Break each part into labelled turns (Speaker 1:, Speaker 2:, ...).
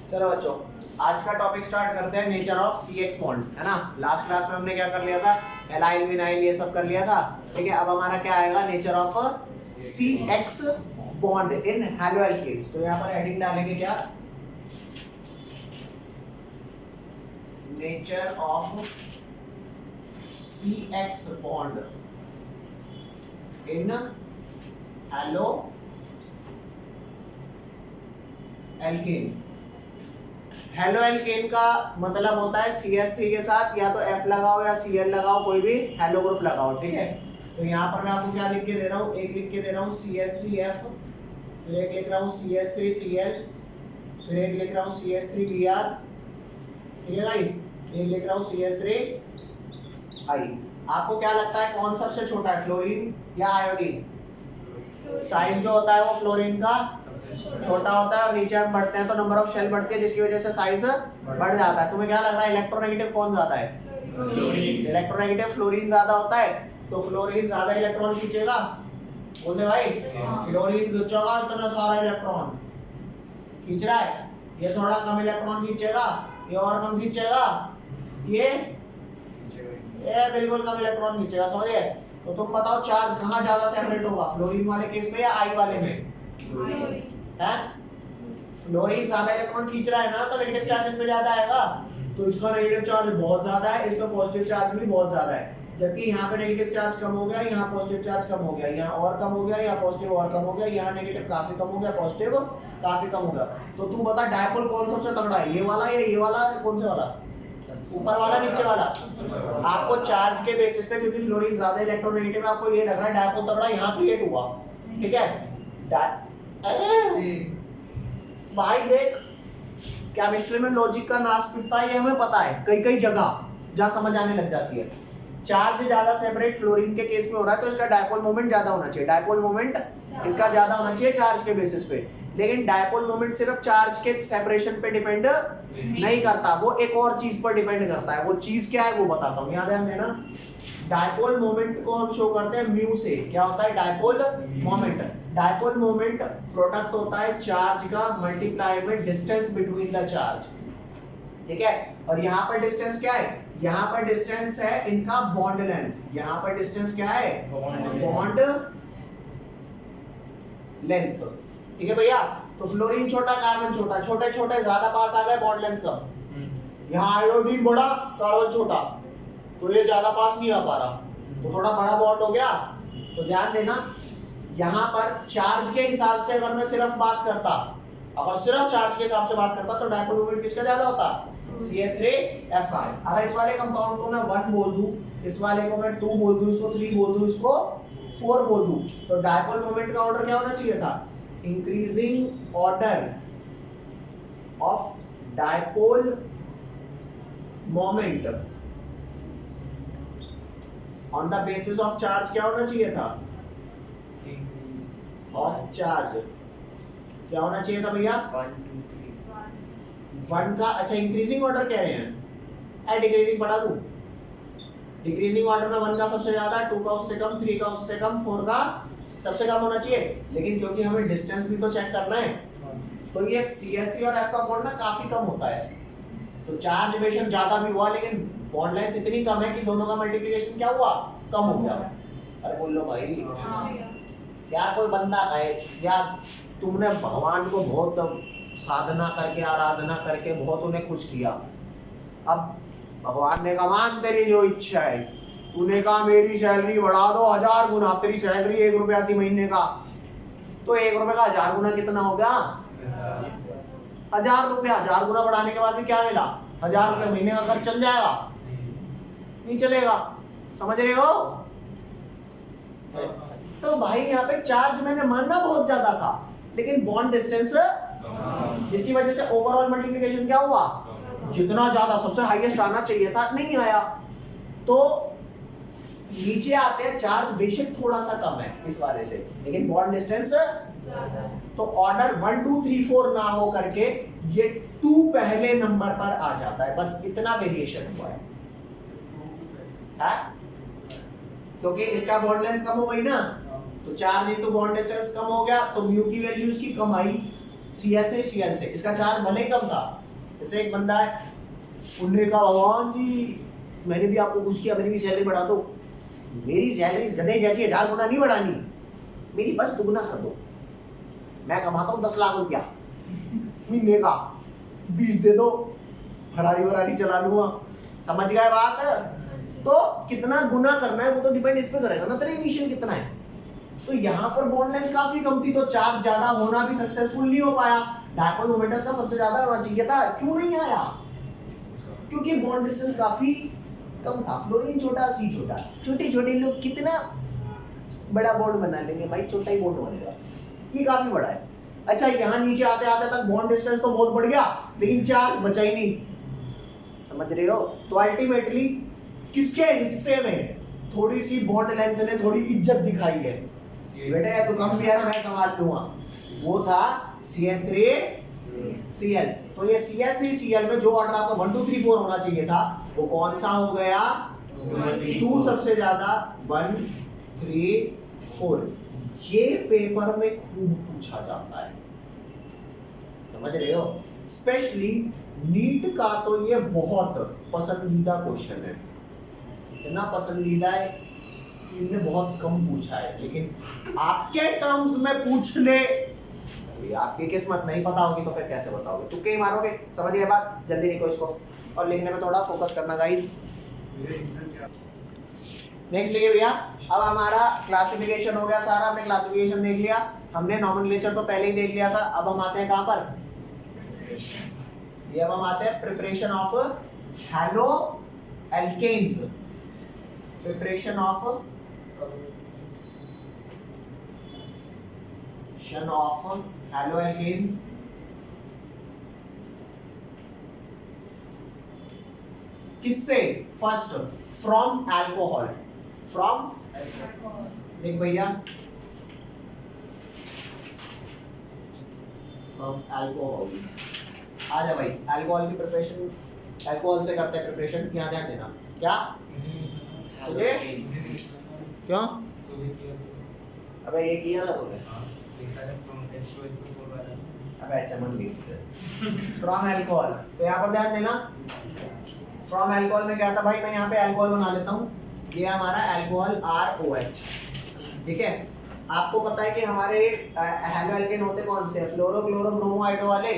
Speaker 1: चलो बच्चों, आज का टॉपिक स्टार्ट करते हैं, नेचर ऑफ CX बॉन्ड, है ना। लास्ट क्लास में हमने क्या कर लिया था, एलाइल विनाइल ये सब कर लिया था, ठीक है। अब हमारा क्या आएगा, nature of CX bond in haloalkanes. तो यहाँ पर हेडिंग डालेंगे क्या, nature of CX bond in haloalkane. Haloalkane का मतलब होता है CH3 के साथ या तो F लगाओ या Cl लगाओ, कोई भी हेलो ग्रुप लगाओ, ठीक है। तो यहाँ पर मैं आपको क्या लिख के दे रहा हूँ, एक लिख के दे रहा हूँ CH3F, फिर एक लिख रहा हूँ CH3Cl, फिर एक लिख रहा हूँ CH3Br, ठीक है गाइस, एक लिख रहा हूँ CH3I। आपको क्या लगता है कौन सबसे छोटा है, फ्लोरीन या आयोडीन? साइज जो होता है वो फ्लोरीन का छोटा होता है, और नीचे हम बढ़ते हैं तो नंबर ऑफ शेल बढ़ती है, जिसकी वजह से साइज बढ़ जाता है। तुम्हें क्या लग रहा है, इलेक्ट्रोनेगेटिव कौन ज्यादा है? फ्लोरीन। इलेक्ट्रोनेगेटिव फ्लोरीन ज्यादा होता है, तो फ्लोरीन ज्यादा इलेक्ट्रॉन खींचेगा, बोलते भाई फ्लोरीन खींचेगा इतना सारा इलेक्ट्रॉन खींच रहा है, ये थोड़ा कम इलेक्ट्रॉन खींचेगा, ये और कम खींचेगा, ये बिल्कुल कम इलेक्ट्रॉन खींचेगा, समझिए। तो तुम बताओ चार्ज कहाँ ज्यादा सेपरेट होगा, फ्लोरीन वाले केस में या आई वाले में? है, फ्लोरीन ज्यादा इलेक्ट्रॉन खींच रहा है ना, तो नेगेटिव चार्ज इसमें ज्यादा आएगा, तो इसका नेगेटिव चार्ज बहुत ज्यादा है, इसका पॉजिटिव चार्ज भी बहुत ज्यादा है। जबकि यहाँ पे नेगेटिव चार्ज कम हो गया, यहाँ पॉजिटिव चार्ज कम हो गया, यहाँ और कम हो गया, यहाँ पॉजिटिव और कम हो गया, यहाँ नेगेटिव काफी कम हो गया, पॉजिटिव काफी कम हो गया। तो तू बता डायपोल कौन सबसे तगड़ा है, ये वाला या ये वाला, कौन से वाला, ऊपर वाला नीचे वाला? आपको चार्ज के बेसिस पे, क्योंकि फ्लोरीन ज्यादा इलेक्ट्रोनेगेटिव है, आपको ये लग रहा है डायपोल तगड़ा यहाँ क्रिएट हुआ, ठीक है। भाई देख, केमिस्ट्री में लॉजिक का नाश कितना है ये हमें पता है, कई कई जगह जहाँ समझ आने लग जाती है। चार्ज ज्यादा सेपरेट फ्लोरीन के केस में हो रहा है, तो इसका डायपोल मोमेंट ज्यादा होना चाहिए, डायपोल मोमेंट इसका ज्यादा होना चाहिए चार्ज के बेसिस पे। लेकिन डायपोल मोमेंट सिर्फ चार्ज के सेपरेशन पे डिपेंड नहीं करता, वो एक और चीज पर डिपेंड करता है। वो चीज क्या है वो बताता हूँ, याद देना। डायपोल मोमेंट को हम शो करते हैं म्यू से। क्या होता है dipole moment? Dipole moment product होता है चार्ज का मल्टीप्लाई में डिस्टेंस बिटवीन द चार्ज, ठीक है। और यहाँ पर डिस्टेंस क्या है, यहाँ पर डिस्टेंस है इनका बॉन्ड लेंथ। यहाँ पर डिस्टेंस क्या है, बॉन्ड लेंथ, ठीक है भैया। तो फ्लोरीन छोटा, कार्बन छोटा, छोटे छोटे ज्यादा पास आ गए, बॉन्ड लेंथ कम। यहाँ आयोडीन बड़ा, कार्बन छोटा, तो ये ज्यादा पास नहीं आ पा रहा, तो थोड़ा बड़ा बॉन्ड हो गया। तो ध्यान देना, यहाँ पर चार्ज के हिसाब से अगर मैं सिर्फ बात करता, अगर सिर्फ चार्ज के हिसाब से बात करता, तो डायपोल मोमेंट किसका ज्यादा होता, CH3F का। अगर इस वाले कंपाउंड को मैं 1 बोल दूं, इस वाले को मैं 2 बोल दूं, इसको 3 बोल दूं, इसको 4 बोल दूं, तो डायपोल मोमेंट का ऑर्डर क्या होना चाहिए था, increasing order of dipole moment on the basis of charge क्या होना चाहिए था, ऑफ चार्ज क्या होना चाहिए था भैया, 1 का। अच्छा इंक्रीजिंग ऑर्डर कह रहे हैं, डिक्रीजिंग बढ़ा दूं, डिक्रीजिंग ऑर्डर में 1 का सबसे ज्यादा, 2 का उससे कम, 3 का उससे कम, 4 का सबसे कम होना चाहिए। लेकिन क्योंकि हमें डिस्टेंस भी तो चेक करना है, तो ये CH3 और F का बॉन्ड ना काफी कम होता है, तो चार्ज बेशक ज्यादा भी हुआ, लेकिन बॉन्ड लेंथ इतनी कम है कि दोनों का मल्टीप्लिकेशन क्या हुआ, कम हो गया। अरे बोल लो भाई, यार कोई बंदा कहे यार तुमने भगवान को बहुत साधना करके, आराधना करके बहुत उन्हें खुश किया, अब भगवान ने कहा मान तेरी जो इच्छा है, तूने कहा मेरी सैलरी बढ़ा दो 1000 गुना, तेरी सैलरी 1 रुपया थी महीने का, तो 1 रुपए का 1000 गुना कितना हो गया, 1000 रुपया। 1000 गुना बढ़ाने के बाद भी क्या मिला, 1000 रुपये महीने का खर्च चल जाएगा, नहीं चलेगा, समझ रहे हो। तो भाई यहाँ पे चार्ज मैंने मानना बहुत ज्यादा था, लेकिन बॉन्ड डिस्टेंस, जिसकी वजह से ओवरऑल मल्टीप्लिकेशन क्या हुआ, जितना ज्यादा सबसे हाईएस्ट आना चाहिए था नहीं आया। तो नीचे आते हैं, चार्ज बेशक थोड़ा सा कम है इस वाले से, लेकिन बॉन्ड डिस्टेंस तो ऑर्डर 1 2 3 4 ना हो करके ये 2 पहले नंबर पर आ जाता है, बस इतना वेरिएशन हुआ है, क्योंकि इसका बॉन्ड लेंथ कम हो गई ना, तो चार्ज इनटू बॉन्ड डिस्टेंस कम हो गया, तो म्यू की वैल्यू इसकी कम आई, CH3Cl से, इसका चार्ज भले ही कम था। जैसे एक बंदा है, उन्होंने कहा भगवान जी मैंने भी आपको कुछ किया, मेरी भी सैलरी बढ़ा दो। मेरी सैलरी इस गधे जैसी 1000 गुना नहीं बढ़ानी, मेरी बस दुगना कर दो। मैं कमाता हूँ 10 लाख रुपया महीने का, 20 दे दो, फरारी चला लूंगा। समझ गए बात? तो कितना गुना करना है वो तो डिपेंड इस पे करेगा ना, तेरा इमिशन कितना है। तो यहाँ पर बॉन्ड लेंथ काफी कम थी, तो चार्ज ज्यादा होना भी सक्सेसफुल नहीं हो पाया। डायपोल मोमेंटस का सबसे ज्यादा होना चाहिए था, क्यों नहीं आया? क्योंकि बॉन्ड डिस्टेंस काफी कम था। फ्लोरीन छोटा, सी छोटा, छोटे छोटे लोग कितना बड़ा बॉन्ड बना लेंगे भाई, छोटा ही बॉन्ड बनेगा, ये काफी बड़ा है। अच्छा यहाँ नीचे आते आते तक बॉन्ड डिस्टेंस तो बहुत बढ़ गया, लेकिन चार्ज बचा ही नहीं। समझ रहे हो? तो अल्टीमेटली किसके हिस्से में थोड़ी सी बॉन्ड लेंथ ने थोड़ी इज्जत दिखाई है, बेटे तो कम भी है ना, मैं संभाल दूंगा, वो था CH3Cl। तो ये CH3Cl में जो ऑर्डर आपको 1 2 3 4 होना चाहिए था वो कौन सा हो गया? 2 सबसे ज्यादा, 1 3 4। ये पेपर में खूब पूछा जाता है, समझ रहे हो? स्पेशली नीट का तो ये बहुत पसंदीदा क्वेश्चन है, इतना पसंदीदा है कि इन्हें बहुत कम पूछा है, लेकिन आपके टर्म्स में पूछ ले, आपकी किस्मत नहीं पता होगी तो फिर कैसे बताओगे? तुक्के ही मारोगे। समझ गए बात? जल्दी लिखो इसको और लिखने में थोड़ा फोकस करना गाइस। नेक्स्ट लिखिए भैया। अब हमारा क्लासिफिकेशन हो गया सारा, हमने क्लासिफिकेशन देख लिया, हमने नॉमेनक्लेचर तो पहले ही देख लिया था। अब हम आते हैं कहां पर? ये अब हम आते हैं preparation of haloalkanes. Preparation of haloalkanes. किससे? फर्स्ट फ्रॉम अल्कोहल, फ्रॉम देख भैया, फ्रॉम अल्कोहल। आ जा भाई, अल्कोहल की प्रिपरेशन अल्कोहल से करते हैं प्रिपरेशन, यहाँ ध्यान देना। क्या तुझे क्यों? अबे ये किया था तूने? अबे चमन ली फ्रॉम अल्कोहल, तो यहाँ पर ध्यान देना। फ्रॉम अल्कोहल में क्या था भाई, मैं यहाँ पे अल्कोहल बना लेता हूँ, ये हमारा अल्कोहल ROH, ठीक है। आपको पता है कि हमारे हैलो एल्केन होते कौन से? फ्लोरो क्लोरो ब्रोमो आइडो वाले।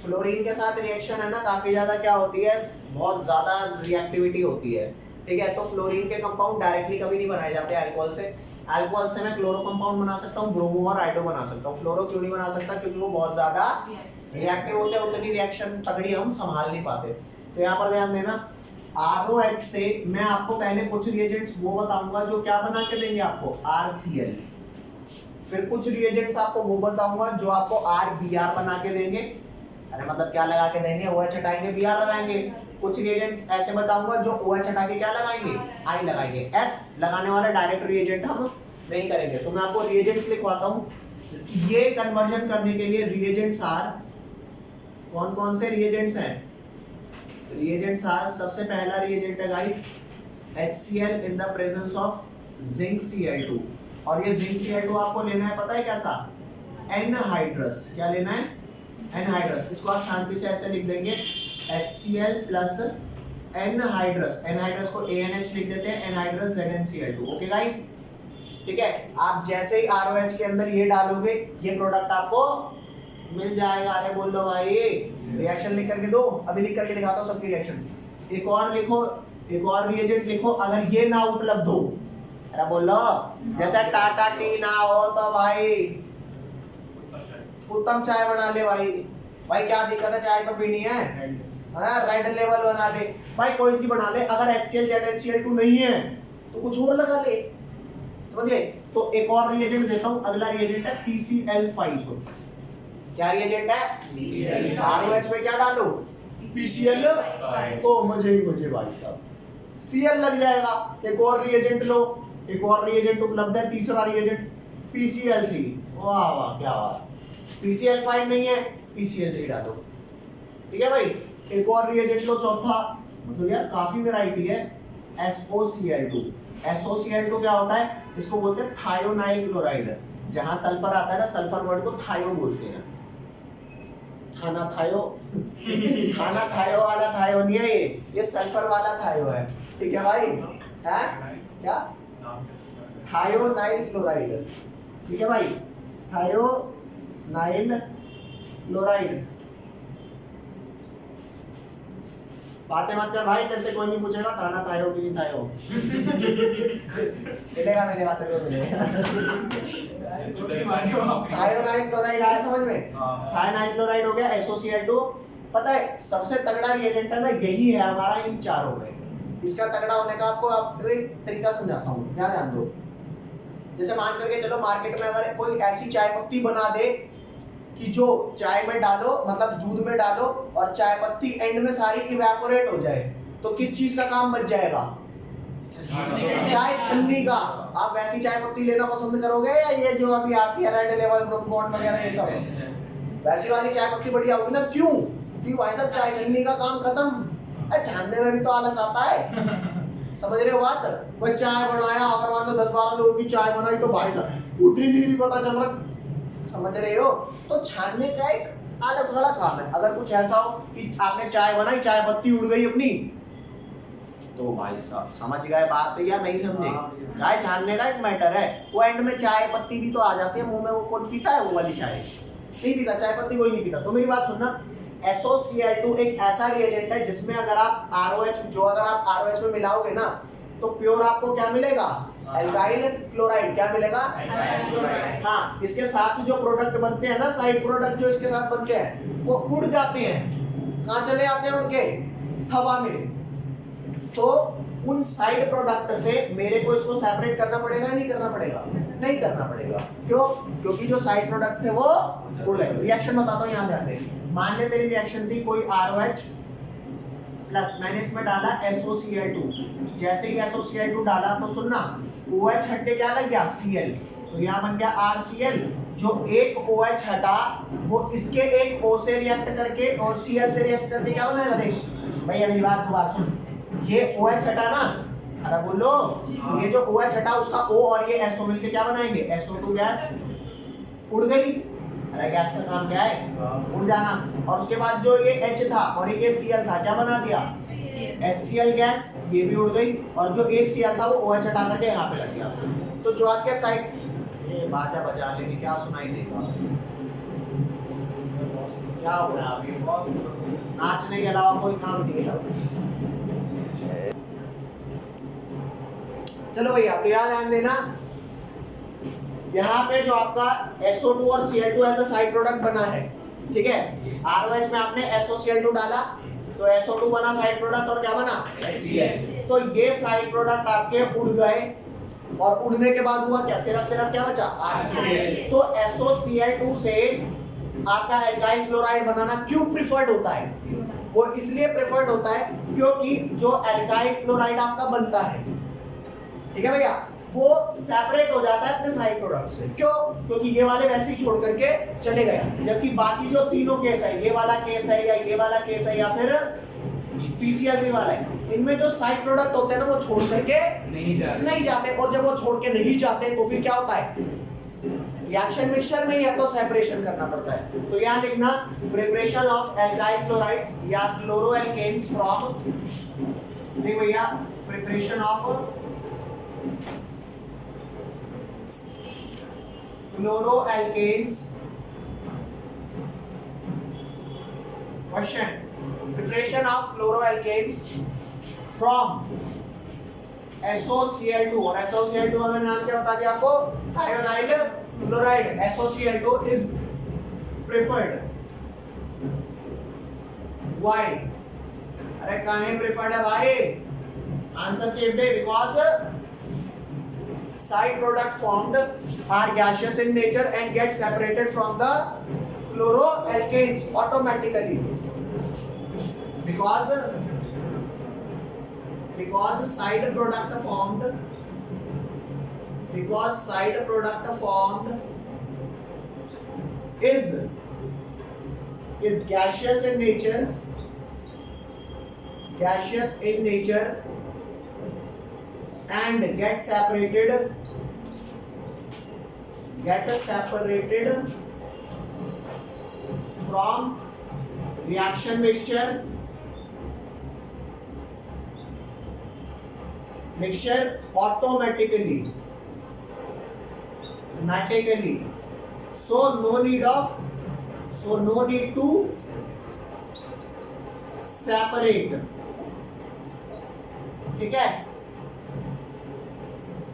Speaker 1: फ्लोरीन के साथ रिएक्शन है ना, काफी ज्यादा क्या होती है, बहुत ज्यादा रिएक्टिविटी होती है, ठीक है। तो फ्लोरीन के कंपाउंड डायरेक्टली कभी नहीं बनाए जाते अल्कोहल से। अल्कोहल से मैं क्लोरो कंपाउंड बना सकता हूँ, ब्रोमो और आइडो बना सकता हूँ। फ्लोरो क्यों नहीं बना सकता? क्योंकि वो बहुत ज्यादा रिएक्टिव होते हैं, उतनी रिएक्शन तगड़ी हम संभाल नहीं पाते। तो यहाँ पर ध्यान देना, ROH से मैं आपको पहले कुछ रिएजेंट्स वो बताऊंगा जो क्या बना के देंगे आपको, RCl। फिर कुछ रिएजेंट्स आपको वो बताऊंगा जो आपको RBr बना के देंगे, अरे मतलब क्या लगा के देंगे, OH हटाएंगे Br लगाएंगे। कुछ रिएजेंट्स ऐसे बताऊंगा जो OH हटा के क्या लगाएंगे, I लगाएंगे। F लगाने वाला डायरेक्ट रिएजेंट हम नहीं करेंगे। तो मैं आपको रिएजेंट्स लिखवाता हूँ। ये कन्वर्जन करने के लिए रिएजेंट्स आर, कौन कौन से रिएजेंट्स हैं? रिएजेंट्स आर, सबसे पहला रिएजेंट है guys HCl in the presence of zinc Cl2। और ये जिंक Cl2 आपको लेना है पता है कैसा, एनहाइड्रस। क्या लेना है? एनहाइड्रस। इसको आप शांति से ऐसे लिख देंगे HCl प्लस एनहाइड्रस, एनहाइड्रस को ANH लिख देते हैं, एनहाइड्रस ZnCl2। ओके गाइस, ठीक है। आप जैसे ही ROH के अंदर ये डालोगे ये प्रोडक्ट आपको मिल जाएगा। अरे बोल दो भाई, रिएक्शन लिख करके दो, अभी लिख करके दिखाता हूँ सबकी रिएक्शन। एक और लिखो, एक और रिएजेंट लिखो, अगर ये ना उपलब्ध हो, अरे बोलो, जैसे टाटा टी ना हो तो भाई उत्तम चाय बना ले भाई। भाई क्या दिक्कत है, चाय तो पीनी है, रेड लेवल बना ले भाई, कोई सी बना ले। अगर HCl ZnCl2 नहीं है तो कुछ और लगा ले, समझे? तो एक और रिएजेंट देता हूँ, अगला रिएजेंट है PCl5। क्या रिएजेंट है? ROH में क्या डालो, PCl। तो मजे ही मजे भाई साहब, Cl लग जाएगा। एक और रिएजेंट लो, एक और रिएजेंट उपलब्ध है, तीसरा रिएजेंट PCl3। वाह वाह क्या बात। PCl5 नहीं है, PCl3 डालो, ठीक है भाई। एक और रिएजेंट लो, चौथा, मतलब यार काफी वैरायटी है, SOCl2। SOCl2 क्या होता है? इसको बोलते हैं थायोनाइल क्लोराइड। जहां सल्फर आता है ना, सल्फर वर्ड को थायो बोलते हैं, खाना थायो खाना थायो वाला थायो नहीं है, ये सल्फर वाला थायो है, ठीक है भाई, है क्या, थायोनाइल क्लोराइड, ठीक है भाई, थायोनाइल क्लोराइड। बातें मत कर भाई, तेरे से कोई नहीं पूछेगा थाना थायो कि नहीं थायो। मिलेगा तेरे को मिलेगा। थायोनाइल क्लोराइड आया समझ में? थायोनाइल क्लोराइड हो गया SOCl2। पता है सबसे तगड़ा रिएजेंट है ना यही है हमारा इन चारों में। इसका तगड़ा होने का आपको एक तरीका समझाता हूँ, ध्यान दो। जैसे मान करके चलो मार्केट में अगर कोई ऐसी चाय पत्ती बना दे कि जो चाय में डालो, मतलब दूध में डालो और चाय पत्ती एंड में सारी इवेपोरेट हो जाए, तो किस चीज का काम बच जाएगा? चाय छन्नी का। आप वैसी चाय पत्ती लेना पसंद करोगे या ये जो अभी आती है रेड लेवल ब्रोकबॉन्ड वगैरह ये सब? वैसी वाली चाय पत्ती बढ़िया होगी ना, क्यों? क्योंकि भाई साहब चाय छन्नी का काम खत्म। छानने में भी तो आलस आता है, समझ रहे हो बात? भाई चाय बनाया, अगर मान लो 10-12 लोगों की चाय बनाई तो भाई साहब उठ ही नहीं पता चल रहा, समझ रहे हो? तो छानने का एक आलस वाला काम है। अगर कुछ ऐसा हो कि आपने चाय बनाई, चाय पत्ती उड़ गई अपनी, तो भाई साहब समझ गए बात या नहीं समझे? चाय छानने का एक मैटर है, वो एंड में चाय पत्ती भी तो आ जाती है मुंह में। वो कौन पीता है वो वाली चाय? नहीं पीता, चाय पत्ती कोई नहीं पीता। तो मेरी बात सुनना, SOCl2 एक ऐसा रिएजेंट है जिसमें अगर आप ROH में मिलाओगे ना तो प्योर आपको क्या मिलेगा? Alkyl chloride. क्या मिलेगा? हाँ, इसके साथ जो प्रोडक्ट बनते हैं ना, साइड प्रोडक्ट जो इसके साथ बनते हैं वो उड़ जाते हैं। कहाँ चले जाते हैं? उड़ के हवा में। तो उन साइड प्रोडक्ट से मेरे को इसको सेपरेट करना पड़ेगा, नहीं करना पड़ेगा? नहीं करना पड़ेगा। क्यों? क्योंकि जो साइड प्रोडक्ट है वो उड़ गए। रिएक्शन बताता हूँ, यहाँ ध्यान दे। मान ले तेरी रिएक्शन थी कोई ROH प्लस, मैंने इसमें डाला SOCl2। जैसे ही SOCl2 डाला तो सुनना, OH हट के क्या लग गया? Cl। तो यहाँ बन गया RCl। जो एक OH हटा वो इसके एक O से रिएक्ट करके और Cl से रिएक्ट करके क्या बनाएगा? देख भैया मेरी बात दोबारा सुन, ये OH हटा ना, अरे बोलो, तो ये जो OH हटा उसका O और ये SO मिलके क्या बनाएंगे? SO2 gas. उड़ गई। अरे गैस का काम क्या है? उड़ जाना। और उसके बाद जो ये H था और ये Cl था, क्या बना दिया? HCl gas. ये भी उड़ गई। और जो एक Cl था वो OH हटा करके यहाँ पे लग गया। तो जो आपके साइड ये बाजा बजा लेंगे, क्या सुनाई देगा? क्या होगा? नाचने के अलावा कोई काम नहीं है। चलो भैया, तो याद ध्यान देना, यहाँ पे जो आपका SO2 और Cl2 ऐसा साइड प्रोडक्ट बना है, ठीक है? ROH में आपने SOCl2 डाला तो SO2 बना साइड प्रोडक्ट और क्या बना? HCl। तो ये साइड प्रोडक्ट आपके उड़ गए और उड़ने के बाद हुआ क्या? सिर्फ क्या बचा? RCl। तो SOCl2 से आपका एल्काइल क्लोराइड बनाना क्यों प्रिफर्ड होता है? वो इसलिए प्रिफर्ड होता है क्योंकि जो एल्काइल क्लोराइड आपका बनता है, ठीक है भैया, वो सेपरेट हो जाता है अपने साइड प्रोडक्ट से। क्यों? क्योंकि ये वाले वैसे ही छोड़ करके चले गए, जबकि बाकी जो तीनों केस है, ये वाला केस है या ये वाला केस है या फिर PCl3 वाला है, इनमें जो साइड प्रोडक्ट होते हैं ना वो छोड़ करके नहीं जाते। और जब वो छोड़ के नहीं जाते तो फिर क्या होता है? रिएक्शन मिक्सचर में या तो सेपरेशन करना पड़ता है। तो यहाँ लिखना, प्रिपरेशन ऑफ एल्काइल क्लोराइड्स या क्लोरोएल्केन्स फ्रॉम, देख भैया, preparation of chloroalkanes. Question, preparation of chloroalkanes from SOCl2। और SOCl2 का नाम क्या बता दिया आपको? Thionyl chloride. SOCl2 is preferred। Why? अरे काहे प्रिफर्ड है भाई? आंसर चेक दे। Because side product formed are gaseous in nature and get separated from the chloroalkanes automatically because side product formed is gaseous in nature and get separated from reaction mixture automatically so no need to separate, ठीक है,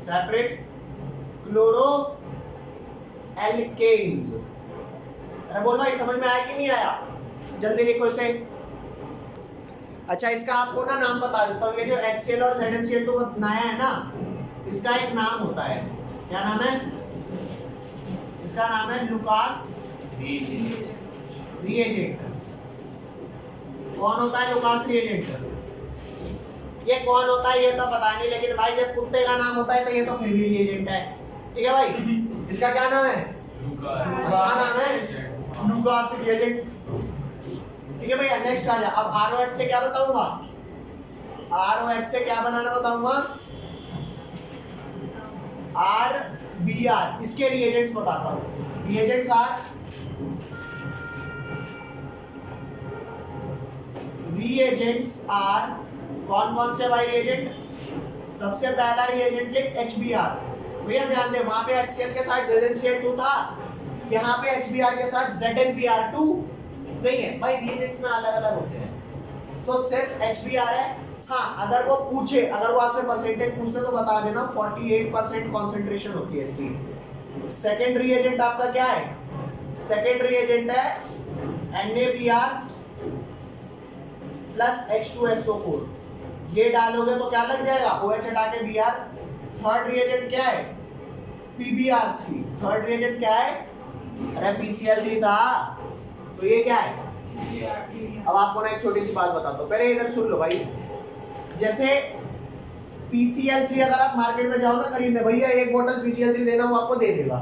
Speaker 1: separate chloro alkanes. अरे बोल भाई समझ में आया कि नहीं आया? जल्दी लिखो इसे। अच्छा इसका आपको ना नाम बता देता हूँ, ये जो HCl और ZnCl2 बनाया है ना, इसका एक नाम होता है, क्या नाम है इसका? नाम है लुकास रिएजेंट। कौन होता है लुकास रिएजेंट? ये कौन होता है ये तो पता नहीं, लेकिन भाई जब कुत्ते का नाम होता है तो ये तो फिर भी रिएजेंट है, ठीक है भाई। इसका क्या नाम है? अच्छा नाम है लुकास रिएजेंट, ठीक है भैया। नेक्स्ट आ जा। अब ROH से क्या बताऊंगा? ROH से क्या बनाना बताऊंगा? RBr, इसके रिएजेंट्स बताता हूं। रिएजेंट्स आर कौन कौन से भाई रिएजेंट? सबसे पहला रिएजेंट लिख HBr। भैया ध्यान दे, वहां पे HCl के साथ ZnCl2 था, यहाँ पे HBr के साथ ZnBr2 नहीं है भाई। रिएजेंट्स ना अलग अलग होते हैं, तो सिर्फ HBr है। हाँ अगर वो पूछे, अगर वो आपसे परसेंटेज पूछते तो बता देना 48% कॉन्सेंट्रेशन होती है इसकी। सेकेंड रिएजेंट आपका क्या है? सेकेंड रिएजेंट है NaBr प्लस H2SO4। ये डालोगे तो क्या लग जाएगा? OH हटा के Br। थर्ड रिएजेंट क्या है? PbR3। थर्ड रिएजेंट क्या है? अरे PCl3 था, तो ये क्या है? अब आपको ना एक छोटी सी बात बताता हूँ, पहले इधर सुन लो भाई। जैसे PCl3 अगर आप मार्केट में जाओ ना खरीदने, भैया एक बोतल PCl3 देना, वो आपको दे देगा,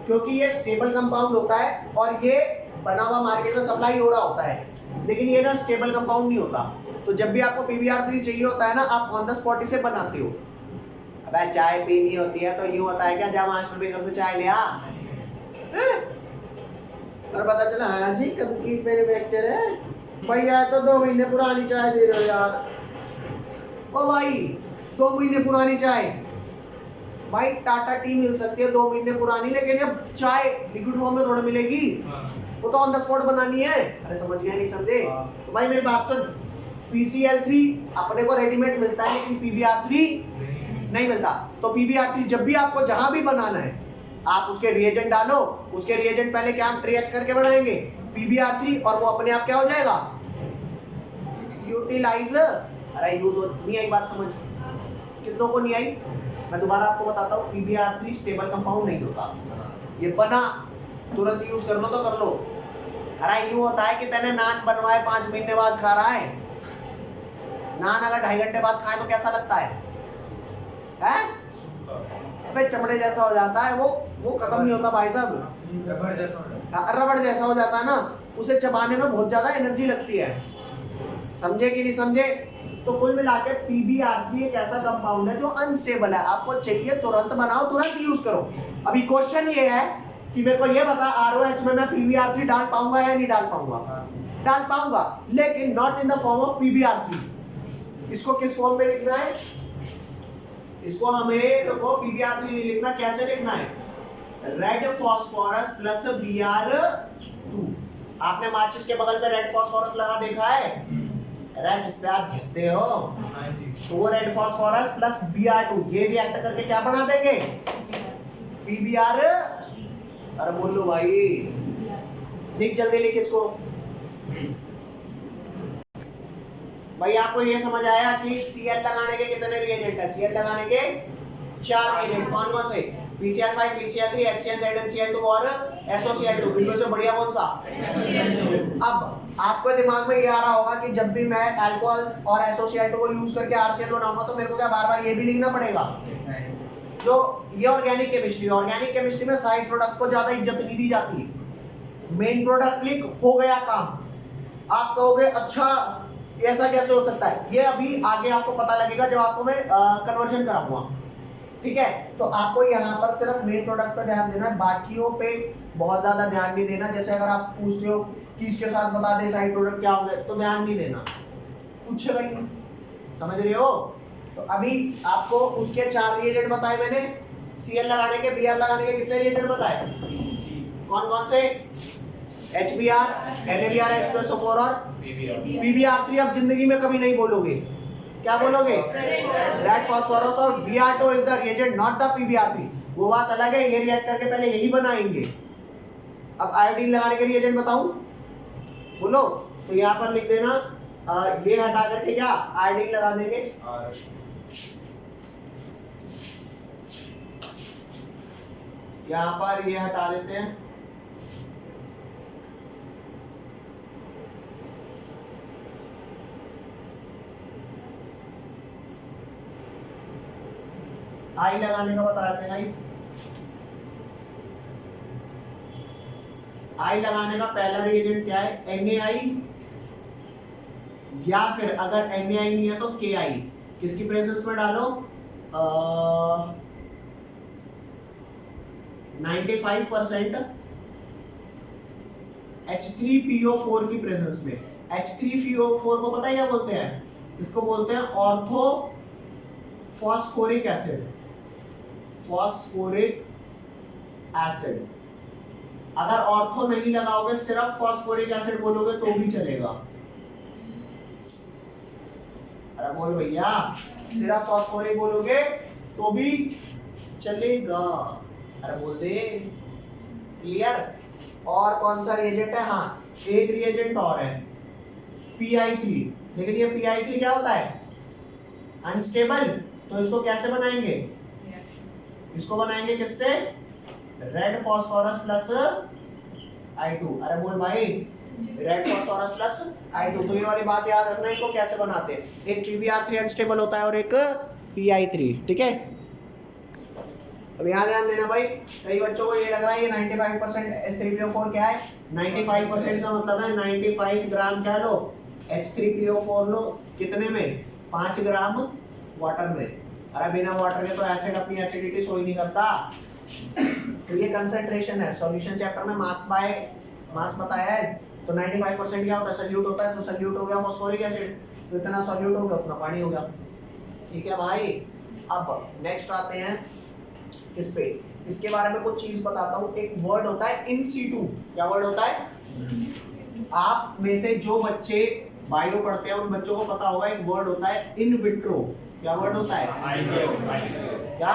Speaker 1: क्योंकि ये स्टेबल कंपाउंड होता है और ये बना हुआ मार्केट में सप्लाई हो रहा होता है, लेकिन ये ना स्टेबल कंपाउंड नहीं होता। तो जब भी आपको PbR3 चाहिए होता है ना, आप ऑन द स्पॉट इसे बनाते हो। अबे चाय पीनी होती है तो यूं होता है क्या, जा मास्टर बेकर से चाय ले आ, और पता चला हाँ जी कब की मैन्युफैक्चर है भैया, तो 2 महीने पुरानी चाय दे रहे हो यार। ओ भाई 2 महीने पुरानी चाय, भाई टाटा टी मिल सकती है 2 महीने पुरानी, लेकिन अब चाय लिक्विड फॉर्म में थोड़ा मिलेगी, वो तो ऑन द स्पॉट बनानी है। अरे समझ गया नहीं समझे? तो भाई मेरी बात सुन, PCl3 अपने को रेडीमेड मिलता है, लेकिन PbR3 नहीं मिलता। तो PbR3 जब भी आपको जहां भी बनाना है, आप उसके रिएजेंट डालो, उसके रिएजेंट पहले क्या हम रिएक्ट करके बनाएंगे? PbR3, और वो अपने आप क्या हो जाएगा? यूटिलाइज। अरे यूज नहीं आई बात समझ? कितनों को नहीं आई? मैं दोबारा आपको बताता हूँ, PbR3 स्टेबल कंपाउंड नहीं होता, ये बना तुरंत यूज करना तो कर लो। अरे यूं होता है कि तूने नान बनवाए 5 महीने बाद खा रहा है, नान अगर 2.5 घंटे बाद खाए तो कैसा लगता है? अबे चमड़े जैसा हो जाता है, वो खत्म नहीं होता भाई साहब, रबड़ जैसा हो जाता है ना, उसे चबाने में बहुत ज्यादा एनर्जी लगती है। समझे कि नहीं समझे? तो कुल मिला के PbR3 एक ऐसा कंपाउंड है जो अनस्टेबल है, आपको चाहिए तुरंत बनाओ, तुरंत यूज करो। अभी क्वेश्चन ये है कि मेरे को ये बता, ROH में मैं PbR3 डाल पाऊंगा या नहीं डाल पाऊंगा? डाल पाऊंगा, लेकिन not in the form of PbR3। इसको किस फॉर्म में लिखना है? इसको हमें देखो PbR3 नहीं लिखना, कैसे लिखना है? Red phosphorus plus Br2। आपने माचिस के बगल पे रेड फॉस्फोरस लगा देखा है? रेड जिस पे आप घिसते हो, तो वो रेड फॉस्फोरस प्लस Br2 ये रिएक्ट करके क्या बना देंगे? PbR। अरे बोल लो भाई, लिख जल्दी लिख इसको। भाई आपको ये समझ आया कि Cl लगाने के कितने रिएजेंट है? Cl लगाने के 4 रिएजेंट, कौन कौन से? PCl5, PCl3, HCl, ZnCl2 और SOCl2। इनमें से बढ़िया कौन सा? अब आपको दिमाग में ये आ रहा होगा कि जब भी मैं अल्कोहल और SOCl2 को यूज करके RCl बनाऊंगा तो मेरे को क्या बार बार ये भी लिखना पड़ेगा? जो ये ऑर्गेनिक केमिस्ट्री में साइड प्रोडक्ट को ज्यादा इज्जत नहीं दी जाती है। मेन प्रोडक्ट लिख, हो गया काम। आप कहोगे अच्छा ऐसा कैसे हो सकता है? ये अभी आगे आपको पता लगेगा जब आपको मैं कन्वर्जन कराऊंगा, ठीक है? तो आपको यहाँ पर सिर्फ मेन प्रोडक्ट पर ध्यान देना है, बाकियों पे बहुत ज्यादा ध्यान नहीं देना। जैसे अगर आप पूछते हो कि इसके साथ बता दे साइड प्रोडक्ट क्या होगा, तो ध्यान नहीं देना, पूछेगा ही नहीं, समझ रहे हो। तो अभी आपको उसके 4 रिएजेंट बताए मैंने, Cl लगाने के, Br लगाने के कितने रिएजेंट बताए, कौन कौन से, HBr, NaBr, H2SO4 और PbR3। अब जिंदगी में कभी नहीं बोलोगे, क्या बोलोगे, रेड फास्फोरस और Br2 is the reagent not the PbR3। वो बात अलग है, ये रिएक्टर के पहले यही बनाएंगे। अब आयोडीन लगाने के रिएजेंट बताऊं, बोलो, तो यहाँ पर लिख देना, ये हटा करके क्या आयोडीन लगा देंगे, यहाँ पर ये हटा देते हैं, आई लगाने का बताया था गाइस। आई लगाने का पहला रिएजेंट क्या है, NaI, या फिर अगर NaI नहीं है तो KI। किसकी प्रेजेंस में डालो, 95% H3PO4 की प्रेजेंस में। H3PO4 को पता है क्या बोलते हैं, इसको बोलते हैं ortho phosphoric acid, phosphoric acid. अगर ऑर्थो नहीं लगाओगे, सिर्फ फॉस्फोरिक एसिड बोलोगे तो भी चलेगा। अरे बोल भैया, सिर्फ फॉस्फोरिक बोलोगे तो भी चलेगा, अरे बोल दे, क्लियर। और कौन सा रिएजेंट है, हाँ एक रिएजेंट और है PI3, लेकिन ये PI3 क्या होता है, अनस्टेबल। तो इसको कैसे बनाएंगे, इसको बनाएंगे किससे, रेड फास्फोरस प्लस I2। अरे बोल भाई, रेड फास्फोरस प्लस I2। तो ये वाली बात याद रखना, इनको कैसे बनाते हैं, एक PbR3 अनस्टेबल होता है और एक PI3, ठीक है। अब यहाँ ध्यान देना भाई, कई बच्चों को ये लग रहा है ये 95% H3PO4 क्या है, 95% का मतलब है 95 ग्राम क्या लो, H3PO4 लो, कितने में, 5 ग्राम वाटर में। अरे बिना वाटर के तो एसिड अपनी एसिडिटी शो ही नहीं करता। तो ये कंसंट्रेशन है, सॉल्यूशन चैप्टर में मास बाय मास बताया है। तो 95% क्या होता है, सॉल्यूट होता है, तो सॉल्यूट हो गया फॉस्फोरिक एसिड, तो इतना सॉल्यूट हो गया उतना पानी हो गया, ठीक है भाई। अब नेक्स्ट आते हैं किस पे, इसके बारे में कुछ चीज बताता हूँ। एक वर्ड होता है इन सीटू, क्या वर्ड होता है, आप में से जो बच्चे बायो पढ़ते हैं उन बच्चों को पता होगा, एक वर्ड होता है इन विट्रो। क्या वर्ड होता है, क्या,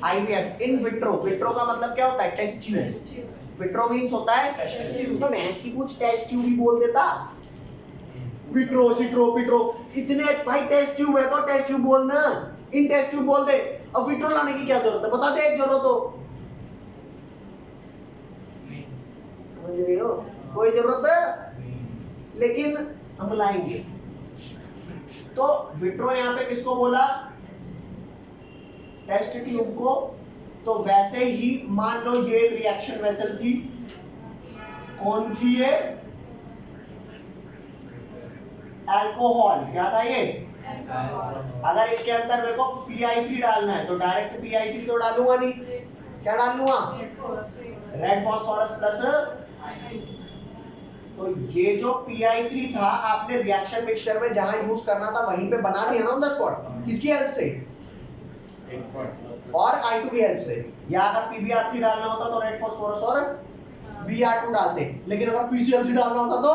Speaker 1: IVF, इन विट्रो। विट्रो का मतलब क्या होता है, टेस्ट ट्यूब। विट्रो मींस होता है टेस्ट ट्यूब। तो भैंस की कुछ टेस्ट ट्यूब ही बोल देता, विट्रो सिट्रो पिट्रो, इतने भाई टेस्ट ट्यूब है तो टेस्ट ट्यूब बोलना, इन टेस्ट ट्यूब बोल दे। अब विट्रो लाने की क्या जरूरत है, बता दे एक जरूरत हो, समझ रहे हो, कोई जरूरत है, लेकिन हम लाएंगे। तो विट्रो यहाँ पे किसको बोला, टेस्ट ट्यूब को। तो वैसे ही मान लो ये एक रिएक्शन वेसल थी, कौन थी ये, अल्कोहल, क्या था ये, अगर इसके अंदर मेरे को PI3 डालना है तो डायरेक्ट PI3 तो डालूंगा नहीं, क्या डालूंगा, रेड फास्फोरस प्लस। तो ये जो PI3 था आपने रिएक्शन मिक्सचर में जहां यूज करना था वहीं पे बना लिया ना ऑन द स्पॉट, किसकी हेल्प से, और I2 की हेल्प से। या अगर PbR3 डालना होता तो रेड फास्फोरस और Br2 डालते, लेकिन अगर PCl3 डालना होता तो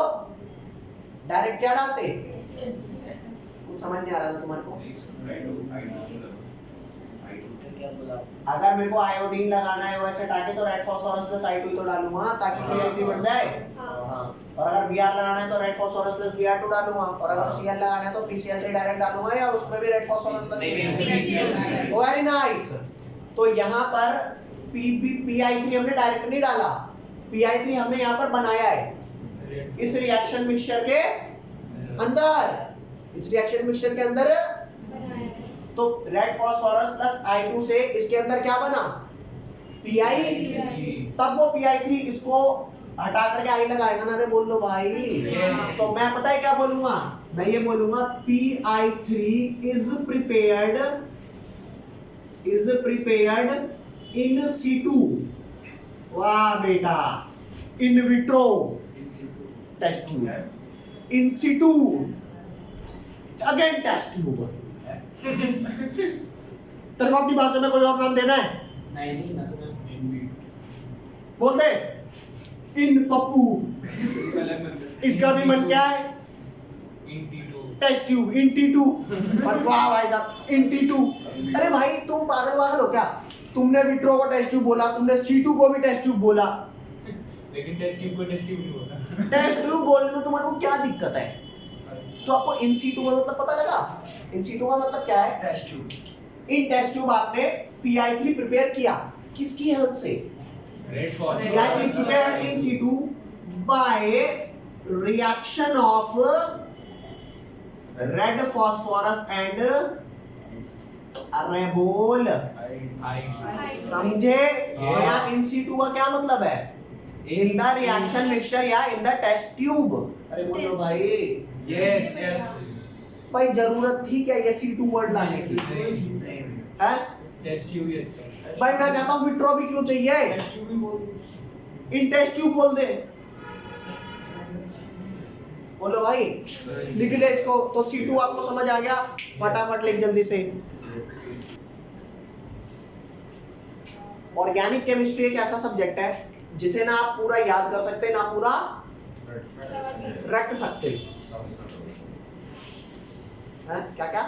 Speaker 1: डायरेक्ट क्या डालते, कुछ समझ नहीं आ रहा था तुम्हारे को, अगर मेरे को आयोडीन लगाना है OH हटा के तो रेड फास्फोरस प्लस I2 तो डालूंगा ताकि PI3 बन जाए, और अगर Br लगाना है तो रेड फास्फोरस प्लस Br2 डालूंगा, और अगर Cl लगाना है तो PCl3 डायरेक्ट डालूंगा, या उसमें भी red phosphorus plus. Very nice. तो यहाँ पर PI3 हमने डायरेक्ट नहीं डाला, PI3 हमने यहाँ पर बनाया है इस रिएक्शन मिक्सचर के अंदर, इस रिएक्शन मिक्सचर के अंदर। तो रेड फास्फोरस प्लस I2 से इसके अंदर क्या बना, PI, तब वो PI3 इसको हटा करके I लगाएगा ना, रे बोल लो भाई। तो मैं पता है क्या बोलूंगा, मैं ये बोलूंगा PI3 is prepared in situ वाह बेटा, in vitro test tube, in situ again test tube. तेरे को अपनी भाषा में कोई और नाम देना है?
Speaker 2: नहीं ना, तो मैं पूछूंगी।
Speaker 1: बोल दे, इन पप्पू। इसका भी मन क्या है? टेस्ट ट्यूब, इन T2। वाह भाई साहब, इन T2। अरे भाई तुम पागल हो क्या? तुमने विट्रो को टेस्ट ट्यूब बोला, तुमने C2 को भी टेस्ट ट्यूब बोला,
Speaker 2: लेकिन टेस्ट ट्यूब को टेस्ट ट्यूब नहीं बोला।
Speaker 1: टेस्ट ट्यूब बोलने में तुम्हारे को क्या दिक्कत है? तो आपको इन C2 का मतलब पता लगा? इन C2 का मतलब क्या है?
Speaker 2: Test tube.
Speaker 1: इन टेस्ट ट्यूब आपने PI3 प्रिपेयर किया, किसकी हेल्प से?
Speaker 2: Red phosphorus.
Speaker 1: PI3 prepared in situ by reaction of red phosphorus and arabol। समझे? यहाँ इन situ का क्या मतलब है? इन द रिएक्शन मिक्सचर या इन द टेस्ट ट्यूब। अरे बोलो भाई।
Speaker 2: यस
Speaker 1: भाई जरूरत थी क्या ये C2 वर्ड लाने की? हैं?
Speaker 2: टेस्ट ट्यूब ही अच्छा है।
Speaker 1: भाई मैं कहता हूँ विट्रो भी क्यों चाहिए?
Speaker 2: टेस्ट ट्यूब ही बोल।
Speaker 1: इन टेस्ट ट्यूब बोल दे। बोलो भाई, लिख ले इसको। तो C2 आपको समझ आ गया? फटाफट लिख जल्दी से। ऑर्गेनिक केमिस्ट्री एक ऐसा सब्जेक्ट है जिसे ना आप पूरा याद कर सकते ना पूरा रट सकते। क्या क्या?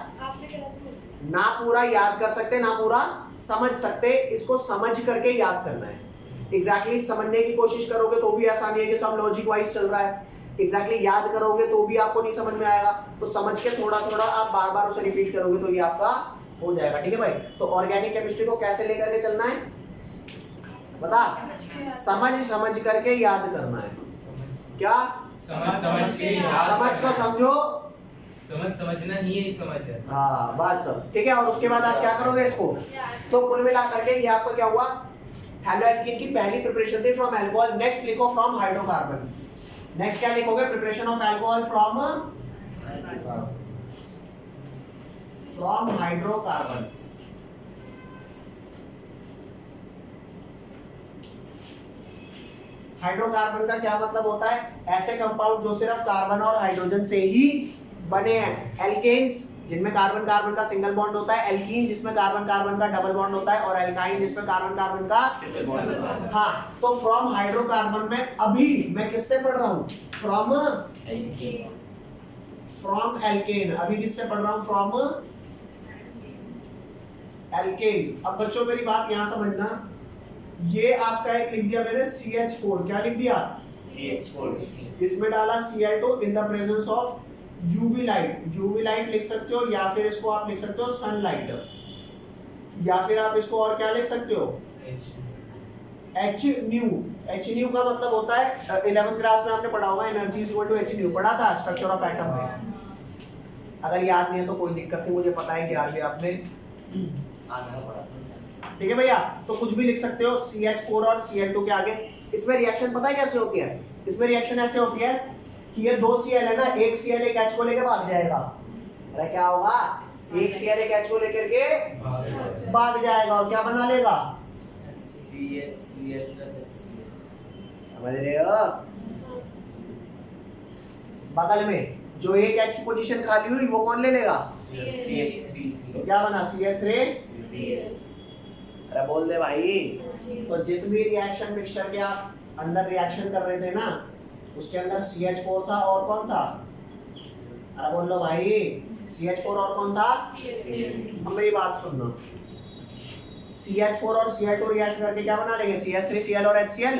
Speaker 1: ना पूरा याद कर सकते ना पूरा समझ सकते। इसको समझ करके याद करना है। एग्जैक्टली समझने की कोशिश करोगे तो भी ऐसा नहीं है कि सब लॉजिक वाइज चल रहा है। एग्जैक्टली याद करोगे तो भी आपको नहीं समझ में आएगा। तो समझ के थोड़ा थोड़ा आप बार बार उसे रिपीट करोगे तो ये आपका हो जाएगा। ठीक है भाई? तो ऑर्गेनिक केमिस्ट्री को कैसे लेकर के चलना है बता? समझ करके याद करना है। क्या?
Speaker 2: समझ के याद।
Speaker 1: समझ को समझो।
Speaker 2: समझना ही एक समझ है।
Speaker 1: हाँ बस ठीक है। और उसके बाद आप क्या करोगे इसको? तो कुल मिला करके ये आपका क्या हुआ? हेलोएल्कीन की पहली प्रिपरेशन थी फ्रॉम अल्कोहल। नेक्स्ट लिखो फ्रॉम हाइड्रोकार्बन। नेक्स्ट क्या लिखोगे? Preparation of alcohol from hydrocarbon. Hydrocarbon का क्या मतलब होता है? ऐसे कंपाउंड जो सिर्फ कार्बन और हाइड्रोजन से ही बने हैं। एल्केन्स जिनमें कार्बन कार्बन का सिंगल बॉन्ड होता है, एल्कीन जिसमें कार्बन कार्बन का डबल बॉन्ड होता है, और एल्काइन जिसमें कार्बन कार्बन का ट्रिपल बॉन्ड होता है। हाँ, तो फ्रॉम हाइड्रोकार्बन में अभी मैं किससे पढ़ रहा हूँ? From alkane. अभी किससे पढ़ रहा हूँ? From alkanes. अब बच्चों मेरी बात यहाँ समझना, ये आपका एक लिख दिया मैंने CH4। क्या लिख दिया? CH4। इसमें डाला Cl2 in the presence of UV light. UV light लिख सकते हो, या फिर इसको आप लिख सकते हो सनलाइट, या फिर आप इसको और क्या लिख सकते हो? H new. H न्यू का मतलब होता है 11th क्लास में आपने पढ़ा होगा, energy is equal to H nu. पढ़ा था स्ट्रक्चर ऑफ एटम में। अगर याद नहीं है तो कोई दिक्कत नहीं, मुझे पता है 11वीं आपने आधा पढ़ा। ठीक है भैया? तो कुछ भी लिख सकते हो CH4 और Cl2 के आगे। इसमें रिएक्शन पता है कैसे होती है? इसमें रिएक्शन ऐसे होती है कि ये दो Cl है ना, एक Cl एक H को लेकर भाग जाएगा। अरे क्या होगा? एक Cl एक H को लेकर के भाग जाएगा और क्या बना लेगा? CHCl plus HCl। समझ रहे हो? बगल में जो एक H की पोजीशन खाली हुई वो कौन ले लेगा? CH3। क्या बना? CH3। अरे बोल दे भाई। तो जिस भी रिएक्शन मिक्सचर के आप अंदर रिएक्शन कर रहे थे ना, उसके अंदर CH4 था और कौन था? अरे बोल लो भाई। CH4 और कौन था? अब मेरी बात सुनना। CH4 और Cl2 रिएक्ट करके क्या बना लेंगे? CH3Cl और HCl।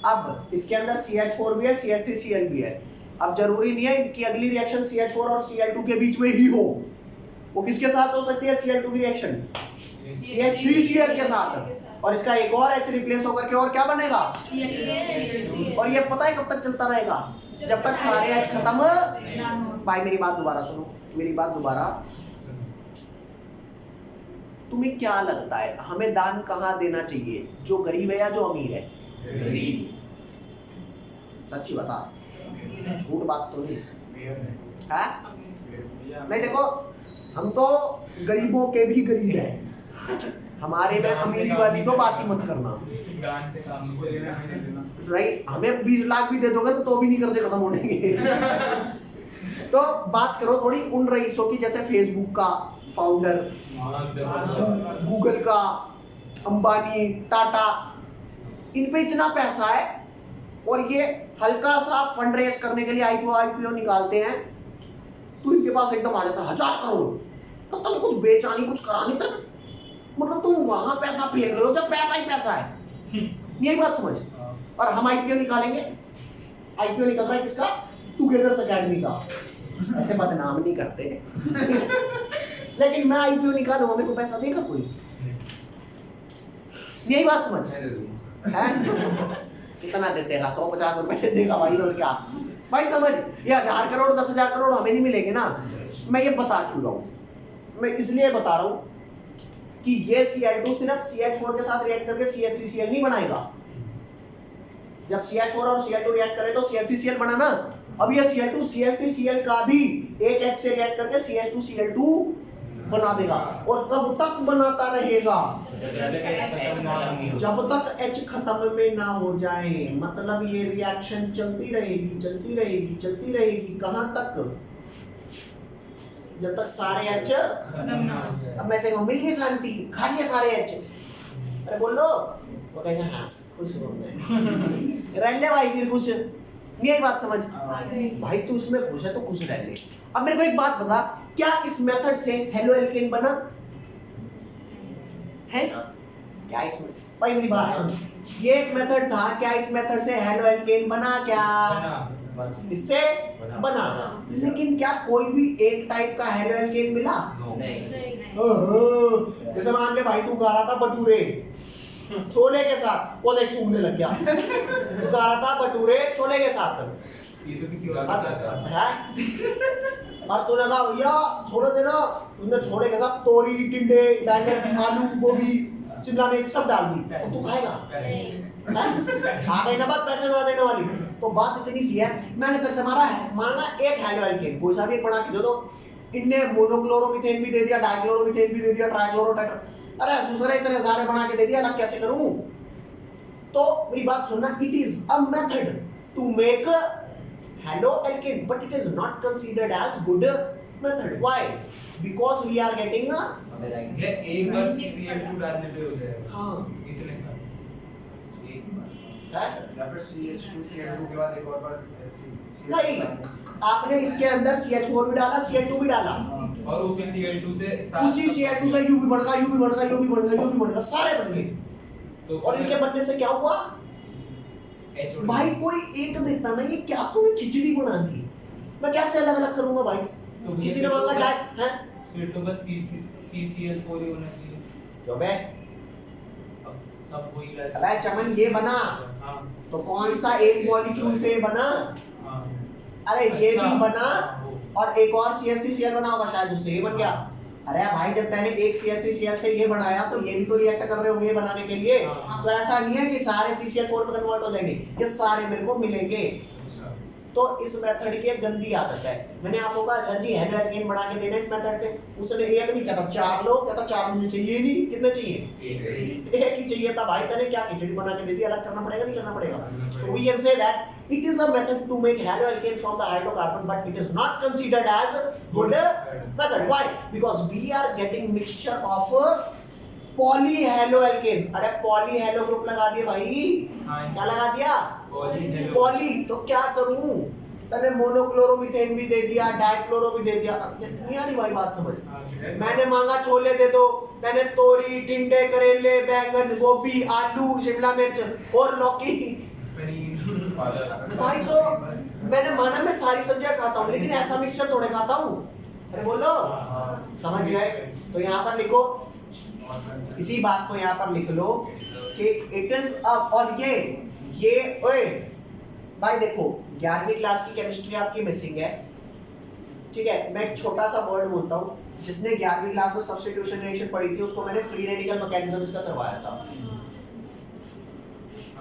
Speaker 1: अब इसके अंदर CH4 भी है, CH3Cl भी है। अब जरूरी नहीं है कि अगली रिएक्शन CH4 और Cl2 के बीच में ही हो। वो किसके साथ हो सकती है Cl2 की रिएक्शन? CH3Cl के साथ। और इसका एक और H रिप्लेस होकर के और क्या बनेगा? और ये पता है कब तक चलता रहेगा? जब तक सारे H खत्म। भाई मेरी बात दोबारा सुनो, मेरी बात दोबारा। तुम्हें क्या लगता है हमें दान कहाँ देना चाहिए? जो गरीब है या जो अमीर है? गरीब। सच्ची बता, झूठ बात तो नहीं है? नहीं देखो, हम तो गरीबों के भी गरीब हैं। हमारे में अमीरी वाली तो बात ही मत करना,
Speaker 2: गान से काम नहीं चलेगा।
Speaker 1: राइट? हमें 20 लाख भी दे दोगे तो भी नहीं कर्जे खत्म होने। तो बात करो थोड़ी उन रईसों की, जैसे फेसबुक का फाउंडर, गूगल का अंबानी, टाटा, इन पे इतना पैसा है और ये हल्का सा फंड रेज करने के लिए आईपीओ निकालते हैं तो इनके पास एकदम आ जाता है 1000 करोड़। तो तुम कुछ बेचानी कुछ करानी तो मतलब तुम वहां पैसा फेंक रहे हो जब पैसा ही पैसा है। यही बात समझ। और हम आईपीओ निकालेंगे, आईपीओ निकल रहा है किसका? टुगेदर्स एकेडमी का। ऐसे बदनाम नहीं करते लेकिन मैं आईपीओ निकालूंगा, मेरे को पैसा देगा कोई? यही बात समझ है? कितना दे देगा? 150 रुपए दे देगा भाई, और क्या भाई समझ? ये 1000 करोड़ 10,000 करोड़ हमें नहीं मिलेंगे ना। मैं ये बता क्यों रहा हूँ? मैं इसलिए बता रहा हूँ कि ये Cl2 सिर्फ CH4 के साथ रिएक्ट करके CH3Cl नहीं बनाएगा। जब CH4 और Cl2 रिएक्ट करे तो CH3Cl बना ना। अब ये Cl2 CH3Cl का भी एक H से रिएक्ट करके CH2Cl2 बना देगा। और कब तक बनाता रहेगा? जब तक H खत्म में ना हो जाए। मतलब ये रिएक्शन चलती रहेगी चलती रहेगी चलती रहेगी। कहां तक? जब तक सारे H
Speaker 2: खत्म ना हो जाए।
Speaker 1: अब मैं से मिल गई शांति, खा लिए सारे H। अरे बोल लो, वो कहेगा हाँ खुश हो गए। रह ले भाई फिर खुश, यही बात समझ। भाई तू इसमें खुश है तो खुश रह ले। अब मेरे को एक बात बता, क्या इस मेथड से हेलो एल्केन बना है? क्या इसमें भाई मेरी बात सुन, ये एक मेथड था, क्या इस मेथड से हेलो एल्केन बना? क्या इससे बना? लेकिन क्या कोई भी एक टाइप का हेलो एल्केन मिला? जैसे मान ले भाई तू गा रहा था भटूरे छोले के साथ, वो देख सूखने लग गया। तू गा रहा था भटूरे छोले के साथ,
Speaker 2: ये तो किसी और के साथ
Speaker 1: और तूने कहा भैया छोड़ देना, तूने छोले के साथ तोरी, टिंडे, बैंगन, आलू, गोभी, शिमला मिर्च सब डाल दी, और तू खाएगा? आ गई ना बात पैसे ना देने वाली। तो बात इतनी सी है, मैंने पैसे मारा है, मांगा एक हेलो एल्केन, कोई सा भी एक बना के दे दो। इनने मोनोक्लोरोमीथेन भी दे दिया, डाइक्लोरोमीथेन भी दे दिया, ट्राइक्लोरो, अरे सुसरे इतने सारे बना के दे दिया, अब कैसे करूं? तो मेरी बात सुनना, it is a method to make haloalkane, but it is not considered as good method. Why? Because we are getting
Speaker 2: ये एक बार Cl2 डालने पे हो जाएगा।
Speaker 1: हां
Speaker 2: इतने सारे
Speaker 3: या फिर CH2Cl2 के बाद एक और बार
Speaker 1: नहीं, आपने इसके अंदर CH4 भी डाला, Cl2 भी डाला,
Speaker 2: और उसी Cl2 से
Speaker 1: उसी Cl2 से U भी बन गया, U भी बन गया, U भी बन गया, U भी बन गया, सारे बन गए।
Speaker 2: तो
Speaker 1: और इनके बनने से क्या हुआ?
Speaker 2: HO
Speaker 1: भाई कोई एक देता ना, ये क्या तूने खिचड़ी बना दी? मैं कैसे अलग अलग करूंगा भाई?
Speaker 2: तो
Speaker 1: किसी ने मांगा डाइट है,
Speaker 2: फिर तो बस CCl4 ही होना चाहिए।
Speaker 1: क्यों बे?
Speaker 2: अब सब वही रहता
Speaker 1: अबे चमन ये बना,
Speaker 2: हाँ
Speaker 1: तो कौन सा एक मॉलिक्यूल से बना?
Speaker 2: हाँ
Speaker 1: अरे ये
Speaker 2: अच्छा,
Speaker 1: भी बना
Speaker 2: वो।
Speaker 1: और एक और CH3Cl बना होगा शायद, उससे ये बन गया। अरे भाई जब तैने एक CH3Cl से ये बनाया तो ये भी तो रिएक्ट कर रहे होंगे ये बनाने के लिए।
Speaker 2: हाँ।
Speaker 1: तो ऐसा नहीं है कि सारे CCl4 में कन्वर्ट हो जाएंगे, ये सारे मेरे को मिलेंगे।
Speaker 2: अच्छा।
Speaker 1: तो इस मेथड की एक गंदी आदत है। मैंने आपको कहा सर जी हेलो एल्केन बना के देना इस मेथड से, उसने एक नहीं कहता 4 लो, कहता 4 मुझे चाहिए नहीं, कितने चाहिए? एक ही चाहिए था भाई, तने क्या खिचड़ी बना के दे दी, अलग करना पड़ेगा नहीं करना पड़ेगा? So we can say that it is a method to make haloalkane from the hydrocarbon, but it is not considered as good method. Why? Because we are getting mixture of polyhaloalkanes. अरे polyhalo group लगा दिए भाई, क्या लगा दिया? Poly. तो क्या करूं? तने मोनोक्लोरोमीथेन भी दे दिया, डाइक्लोरो भी दे दिया, नहीं आ रही भाई बात समझ? मैंने मांगा छोले दे दो, मैंने तोरी, टिंडे, करेले, बैंगन, गोभी, आलू, शिमला मिर्च और लौकी। भाई तो मैंने माना मैं सारी सब्जियां खाता हूँ, लेकिन ऐसा मिक्सचर थोड़े खाता हूँ। अरे बोलो, समझ गए? तो यहाँ पर लिखो, इसी बात को यहाँ पर लिख लो कि इट इज अप। और ये ओए भाई देखो, 11वीं क्लास की केमिस्ट्री आपकी मिसिंग है, ठीक है? मैं एक छोटा सा वर्ड बोलता हूँ, जिसने 11वीं क्लास में सब्स्टिट्यूशन रिएक्शन पढ़ी थी उसको मैंने फ्री रेडिकल मैकेनिज्म इसका करवाया था।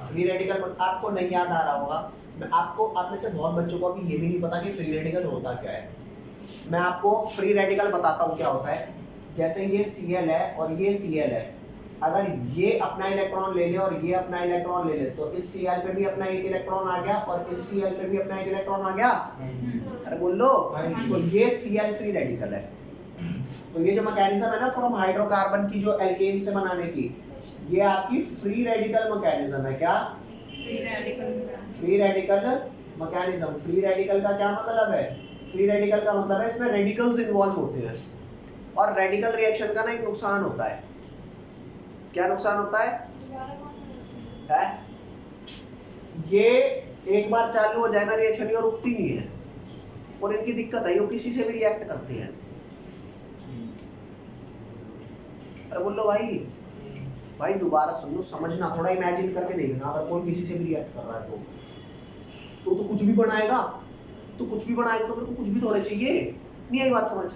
Speaker 1: फ्री रेडिकल आपको नहीं याद आ रहा होगा, मैं आपको, आप में से बहुत बच्चों को अभी ये भी नहीं पता कि फ्री रेडिकल होता क्या है। मैं आपको फ्री रेडिकल बताता हूँ क्या होता है। जैसे ये Cl है और ये Cl है, अगर ये अपना इलेक्ट्रॉन ले ले और ये अपना इलेक्ट्रॉन ले ले तो इस Cl पे भी अपना एक इलेक्ट्रॉन आ गया और इस Cl पे भी अपना एक इलेक्ट्रॉन आ गया। अरे बोल लो, तो ये Cl फ्री रेडिकल है। तो ये जो मैकेनिज्म है ना फ्रॉम हाइड्रोकार्बन की जो एल्केन से बनाने की, ये आपकी फ्री रेडिकल मैकेनिज्म है। क्या? Free radical mechanism. Free radical का क्या मतलब है? फ्री रेडिकल का मतलब है इसमें रेडिकल्स इन्वॉल्व होते हैं और रेडिकल रिएक्शन का ना एक नुकसान होता है। क्या नुकसान होता है? ये एक बार चालू हो जाए ना रिएक्शन, ये रुकती नहीं है और इनकी दिक्कत है, ये किसी से भी रिएक्ट करती है। अरे बोलो भाई दोबारा सुन लो, समझना, थोड़ा इमेजिन करके देखना। अगर कोई किसी से भी रिएक्ट कर रहा है तो कुछ भी बनाएगा, तो कुछ भी बनाएगा तो मेरे को कुछ भी थोड़ा चाहिए। नहीं आई बात समझ?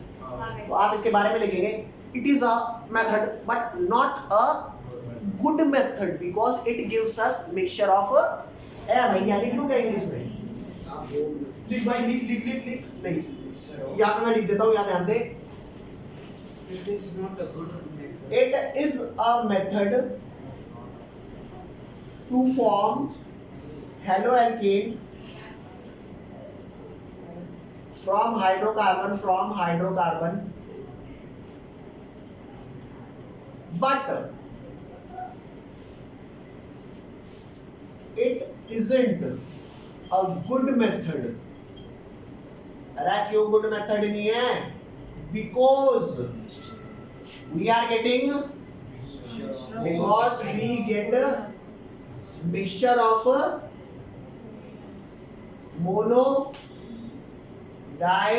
Speaker 1: तो आप इसके बारे में लिखेंगे, it is a method but not a good method because it gives us mixture of भैया लिख दूं क्या इंग्लिश में?
Speaker 3: लिख भाई, लिख
Speaker 1: नहीं, यहाँ पे मैं लिख देता हूँ, यहाँ ध्यान दे।
Speaker 2: It is not a good method.
Speaker 1: It is a method to form haloalkane from hydrocarbon, but it isn't a good method. अरे क्यों गुड मेथड नहीं है? Because we get a mixture of mono, di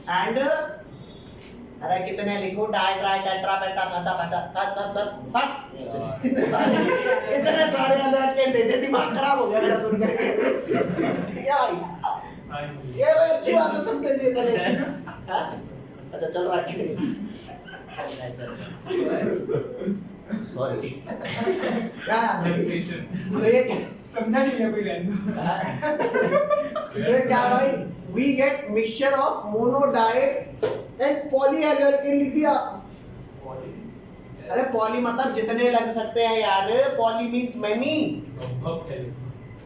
Speaker 1: and अरे कितने लिखो, di tri tetra पेटा थटा पेटा इतने सारे अलग के दे दे, दिमाग खराब हो गया मेरा सुन करके। क्या भाई ये अच्छी बात है, सब दे देते हैं। अच्छा चल रहा है, चल सॉरी
Speaker 2: समझा नहीं है कोई रैंडम।
Speaker 1: क्या भाई, we get mixture of mono di and polyhaloalkane लिख दिया। अरे पॉली मतलब जितने लग सकते हैं यार, पॉली मींस मैनी।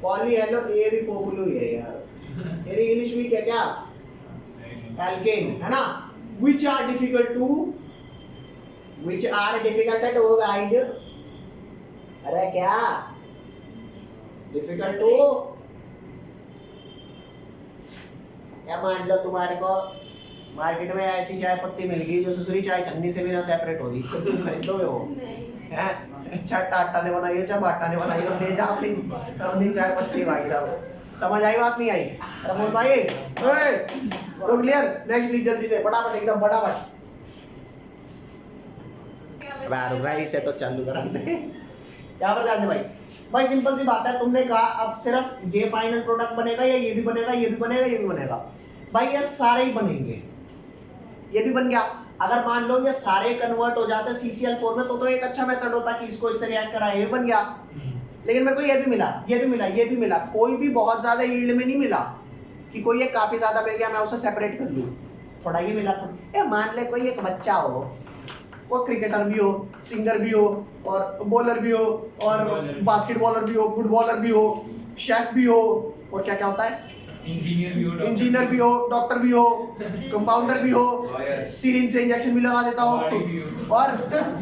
Speaker 1: पॉलीहैलो ये भी पॉपुलर है यार, मेरी इंग्लिश में क्या एल्केन है ना। which are difficult to guys, अरे क्या difficult to, क्या मान लो तुम्हारे को मार्केट में ऐसी चाय पत्ती मिल गई जो ससुरी चाय छन्नी से भी ना सेपरेट हो रही, तो तुम खरीदोगे वो? अच्छा टाटा ने बनाई है, चाहे बाटा ने बनाई है, ले जाओ अपनी चाय पत्ती। भाई साहब समझ आई बात? नहीं आई? रमोन भाई तो क्लियर? नेक्स्ट रीड जल्दी से, फटाफट एकदम फटाफट। इसे तो चालू करा दे। यहाँ पर जाने भाई सिंपल सी बात है, तुमने कहा अब सिर्फ ये फाइनल प्रोडक्ट बनेगा या ये भी बनेगा, ये भी बनेगा, ये भी बनेगा? भाई ये सारे ही बनेंगे। ये भी बन गया। अगर मान लो ये सारे कन्वर्ट हो जाते CCl4 में तो एक अच्छा मेथड होता कि इसको इससे रिएक्ट कराए, ये बन गया। लेकिन मेरे को ये भी मिला, ये भी मिला, ये भी मिला, कोई भी बहुत ज्यादा यील्ड में नहीं मिला कि कोई एक काफी ज्यादा मिल गया मैं उसे सेपरेट कर लूं। थोड़ा ये मिला था। मान ले कोई एक बच्चा हो, वो क्रिकेटर भी हो, सिंगर भी हो और बॉलर भी हो और बास्केटबॉलर भी हो, फुटबॉलर भी हो, शेफ भी हो और क्या क्या होता है, इंजीनियर भी हो, डॉक्टर भी हो, कंपाउंडर भी हो, सिरिंज से इंजेक्शन भी लगा देता हो और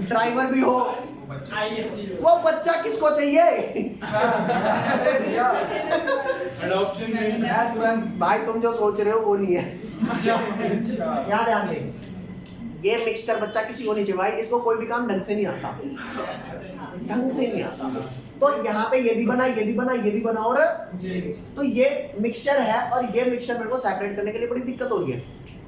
Speaker 1: ड्राइवर भी हो। वो बच्चा किसको चाहिए? भाई तुम जो सोच रहे हो वो नहीं है। यहाँ ध्यान दे, ये मिक्सचर बच्चा किसी को नहीं चाहिए भाई, इसको कोई भी काम ढंग से नहीं आता, ढंग से नहीं आता। तो यहाँ पे ये भी बना, ये भी बना, ये भी बना और तो ये मिक्सचर है और ये मिक्सचर मेरे को सेपरेट करने के लिए बड़ी दिक्कत हो रही है।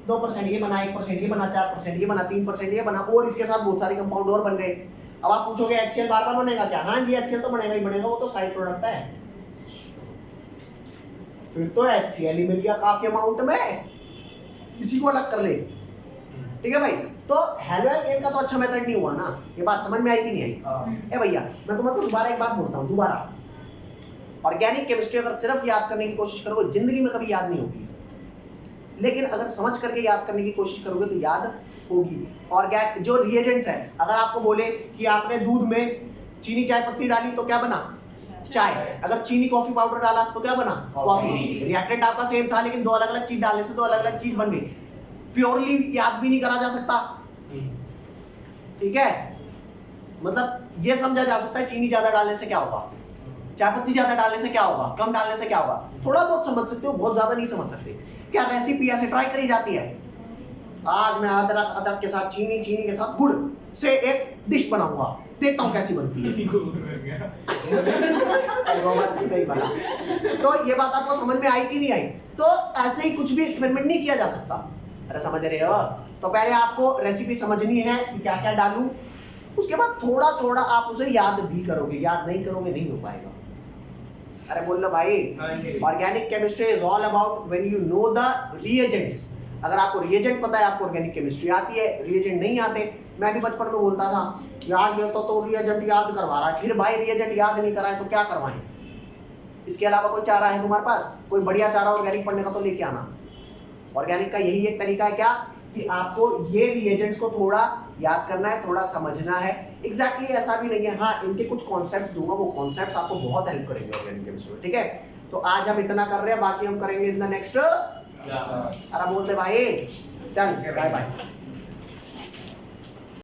Speaker 1: 2% ये बना, 1% ये बना, 4% ये बना, 3% ये बना और इसके साथ बहुत सारे कंपाउंड और बन गए। अब आप पूछोगे HCl बार बार बनेगा क्या? हाँ जी HCl तो बनेगा ही बनेगा, वो तो साइड प्रोडक्ट है। फिर तो HCl ही मिल गया काफी अमाउंट में, इसी को अलग कर ले। ठीक है भाई, तो हैलोअल्केन का तो अच्छा मेथड नहीं हुआ ना। ये बात समझ में आई कि नहीं आई? ए भैया मैं तुम्हारे दोबारा एक बात बोलता हूँ, दोबारा ऑर्गेनिक केमिस्ट्री अगर सिर्फ याद करने की कोशिश करोगे जिंदगी में कभी याद नहीं होगी। लेकिन अगर समझ करके याद करने की कोशिश करोगे तो याद होगी। ऑर्गेनिक जो रिएजेंट्स है, अगर आपको बोले कि आपने दूध में चीनी चाय पत्ती डाली तो क्या बना? चाय। अगर चीनी कॉफी पाउडर डाला तो क्या बना? कॉफी। रिएक्टेंट आपका सेम था लेकिन दो अलग अलग चीज डालने से दो अलग अलग चीज बन गई। प्योरली याद भी नहीं करा जा सकता, ठीक है? मतलब ये समझा जा सकता है चीनी ज्यादा डालने से क्या होगा, चाय पत्ती ज्यादा डालने से क्या होगा, कम डालने से क्या होगा, थोड़ा बहुत समझ सकते हो, बहुत ज्यादा नहीं समझ सकते। क्या रेसिपी ऐसे ट्राई करी जाती है? आज मैं अदरक के साथ चीनी के साथ गुड़ से एक डिश बनाऊंगा, देखता हूँ कैसी बनती है। नहीं बना। तो ये बात आपको समझ में आई कि नहीं आई? तो ऐसे ही कुछ भी एक्सपेरिमेंट नहीं किया जा सकता। अरे समझ रहे हो? तो पहले आपको रेसिपी समझनी है कि क्या क्या डालूं, उसके बाद थोड़ा थोड़ा आप उसे याद भी करोगे, याद नहीं करोगे नहीं हो पाएगा। अरे बोल लो भाई, organic chemistry is all about when you know the reagents. अगर आपको रिएजेंट पता है आपको ऑर्गेनिक केमिस्ट्री आती है, रिएजेंट नहीं आते, मैं भी बचपन में बोलता था यार ये तो रिएजेंट याद करवा रहा है, फिर भाई रिएजेंट याद नहीं कराए तो क्या करवाएं? इसके अलावा कोई चारा है तुम्हारे पास? कोई बढ़िया चारा ऑर्गेनिक पढ़ने का तो लेके आना। ऑर्गेनिक का यही एक तरीका है क्या कि आपको ये रिएजेंट्स को थोड़ा याद करना है, थोड़ा समझना है। एग्जैक्टली ऐसा भी नहीं है, हाँ इनके कुछ कॉन्सेप्ट दूंगा, वो कॉन्सेप्ट्स आपको बहुत हेल्प करेंगे ऑर्गेनिक केमिस्ट्री में, ठीक है? तो आज हम इतना कर रहे हैं, बाकी हम करेंगे इन द नेक्स्ट। अरे बोलते भाई, चल बाय बाय।